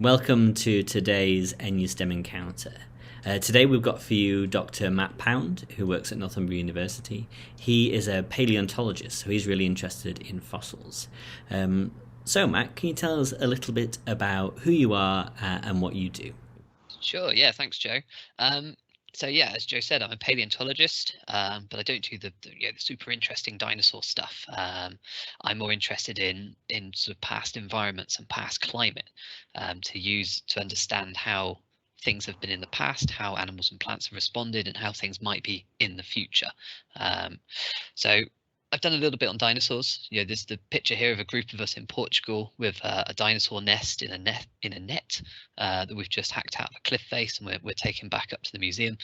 Welcome to today's NUSTEM Encounter. Today we've got for you Dr. Matt Pound, who works at Northumbria University. He is a paleontologist, so he's really interested in fossils. So Matt, can you tell us a little bit about who you are and what you do? Sure, yeah, thanks, Joe. So yeah, as Joe said, I'm a paleontologist, but I don't do the super interesting dinosaur stuff. I'm more interested in sort of past environments and past climate, to understand how things have been in the past, how animals and plants have responded, and how things might be in the future. So I've done a little bit on dinosaurs. There's the picture here of a group of us in Portugal with a dinosaur nest in a net that we've just hacked out of a cliff face, and we're taking back up to the museum.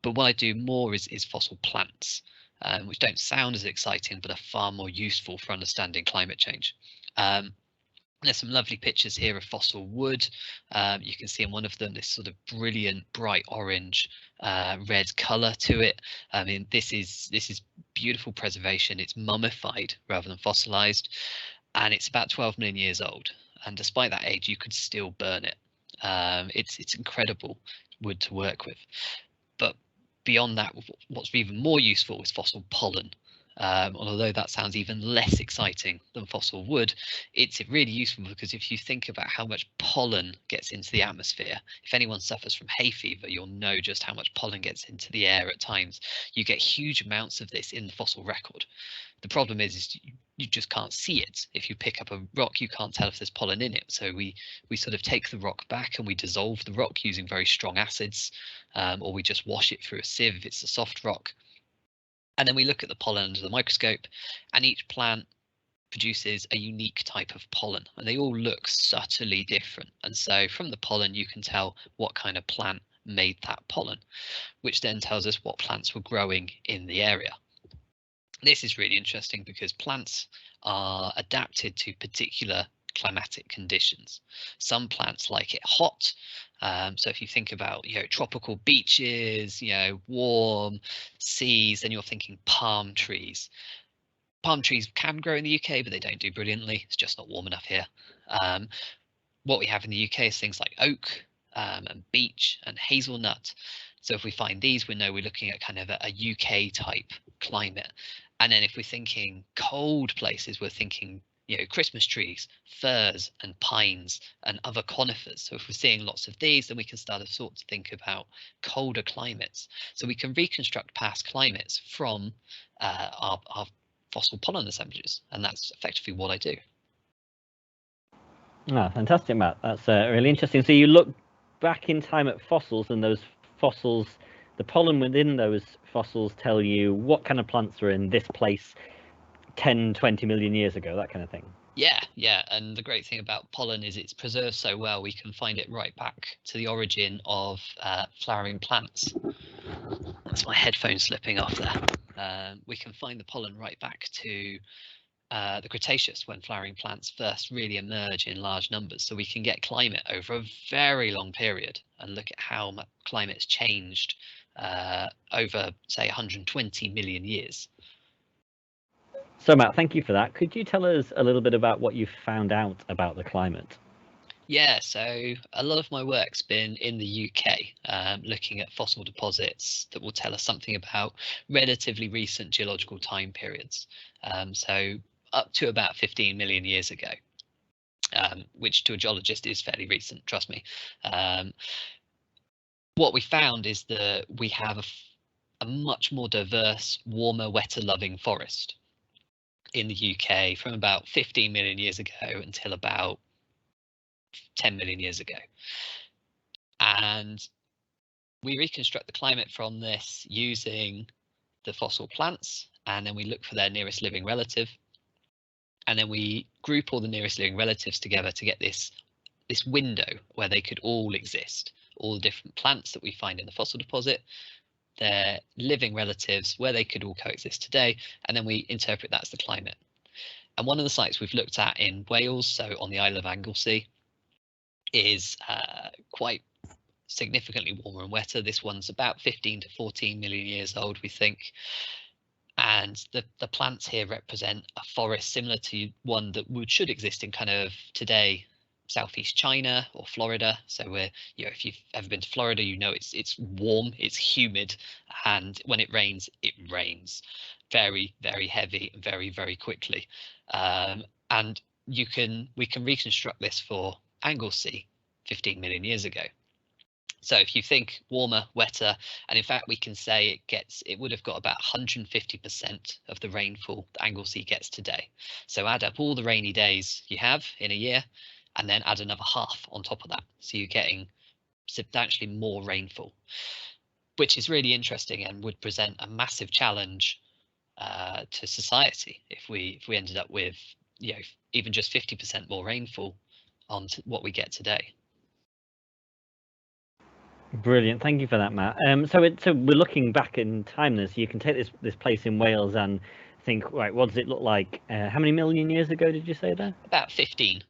But what I do more is fossil plants, which don't sound as exciting, but are far more useful for understanding climate change. There's some lovely pictures here of fossil wood. You can see in one of them this sort of brilliant bright orange red color to it. I mean, this is beautiful preservation. It's mummified rather than fossilized, and it's about 12 million years old. And despite that age, you could still burn it. It's incredible wood to work with. But beyond that, what's even more useful is fossil pollen. Although that sounds even less exciting than fossil wood, it's really useful because if you think about how much pollen gets into the atmosphere, if anyone suffers from hay fever, you'll know just how much pollen gets into the air at times. You get huge amounts of this in the fossil record. The problem is you just can't see it. If you pick up a rock, you can't tell if there's pollen in it. So we sort of take the rock back and we dissolve the rock using very strong acids, or we just wash it through a sieve if it's a soft rock. And then we look at the pollen under the microscope, and each plant produces a unique type of pollen, and they all look subtly different. And so from the pollen, you can tell what kind of plant made that pollen, which then tells us what plants were growing in the area. This is really interesting because plants are adapted to particular climatic conditions. Some plants like it hot. So if you think about, tropical beaches, warm seas, then you're thinking palm trees. Palm trees can grow in the UK, but they don't do brilliantly. It's just not warm enough here. What we have in the UK is things like oak and beech and hazelnut. So if we find these, we know we're looking at kind of a UK type climate. And then if we're thinking cold places, we're thinking, Christmas trees, firs and pines and other conifers. So if we're seeing lots of these, then we can start to think about colder climates. So we can reconstruct past climates from our fossil pollen assemblages. And that's effectively what I do. Ah, fantastic, Matt. That's really interesting. So you look back in time at fossils, and those fossils, the pollen within those fossils tell you what kind of plants were in this place 10, 20 million years ago, that kind of thing. Yeah. And the great thing about pollen is it's preserved so well, we can find it right back to the origin of flowering plants. That's my headphone slipping off there. We can find the pollen right back to the Cretaceous, when flowering plants first really emerge in large numbers. So we can get climate over a very long period and look at how climate's changed over, say, 120 million years. So Matt, thank you for that. Could you tell us a little bit about what you've found out about the climate? Yeah, so a lot of my work's been in the UK, looking at fossil deposits that will tell us something about relatively recent geological time periods. So up to about 15 million years ago, which to a geologist is fairly recent, trust me. What we found is that we have a much more diverse, warmer, wetter loving forest in the UK from about 15 million years ago until about 10 million years ago. And we reconstruct the climate from this using the fossil plants, and then we look for their nearest living relative. And then we group all the nearest living relatives together to get this window where they could all exist. All the different plants that we find in the fossil deposit, their living relatives, where they could all coexist today, and then we interpret that as the climate. And one of the sites we've looked at in Wales, so on the Isle of Anglesey, is quite significantly warmer and wetter. This one's about 15 to 14 million years old, we think. And the plants here represent a forest similar to one that should exist in kind of today southeast China or Florida. So we're, if you've ever been to Florida, it's warm, it's humid, and when it rains very, very heavy, very, very quickly. And we can reconstruct this for Anglesey 15 million years ago. So if you think warmer, wetter, and in fact we can say it would have got about 150% of the rainfall that Anglesey gets today. So add up all the rainy days you have in a year, and then add another half on top of that. So you're getting substantially more rainfall, which is really interesting and would present a massive challenge to society if we ended up with even just 50% more rainfall on what we get today. Brilliant, thank you for that, Matt. So we're looking back in time then, so you can take this place in Wales and think, right, what does it look like? How many million years ago did you say there? About 15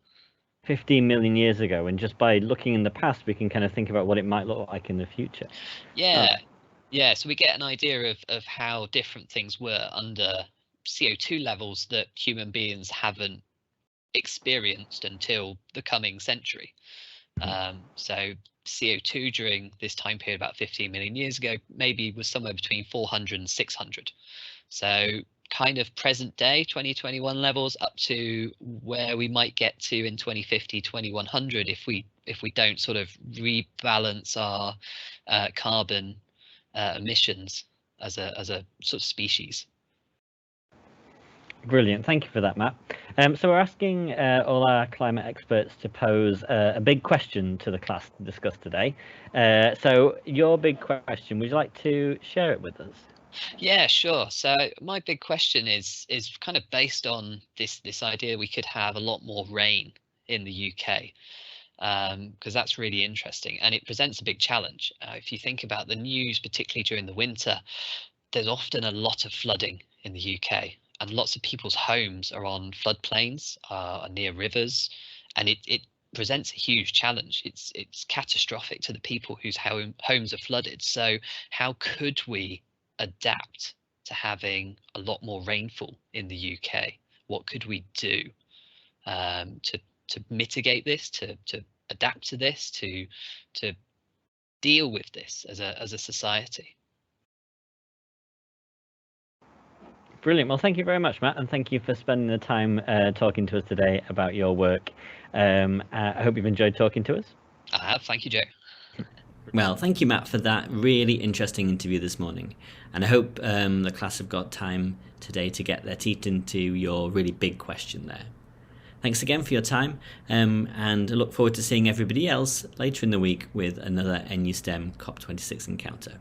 million years ago, and just by looking in the past we can kind of think about what it might look like in the future. Yeah, so we get an idea of how different things were under CO2 levels that human beings haven't experienced until the coming century. So CO2 during this time period about 15 million years ago maybe was somewhere between 400 and 600. So kind of present day 2021 levels up to where we might get to in 2050, 2100 if we don't sort of rebalance our carbon emissions as a sort of species. Brilliant, thank you for that, Matt. So we're asking all our climate experts to pose a big question to the class to discuss today. So your big question, would you like to share it with us? Yeah, sure. So my big question is kind of based on this idea we could have a lot more rain in the UK, because that's really interesting and it presents a big challenge. If you think about the news, particularly during the winter, there's often a lot of flooding in the UK, and lots of people's homes are on floodplains, are near rivers, and it presents a huge challenge. It's catastrophic to the people whose homes are flooded. So how could we adapt to having a lot more rainfall in the UK? What could we do to mitigate this, to adapt to this, to deal with this as a society? Brilliant. Well, thank you very much, Matt, and thank you for spending the time talking to us today about your work. I hope you've enjoyed talking to us. I have. Thank you, Joe. Well, thank you, Matt, for that really interesting interview this morning. And I hope the class have got time today to get their teeth into your really big question there. Thanks again for your time, and I look forward to seeing everybody else later in the week with another NUSTEM COP26 Encounter.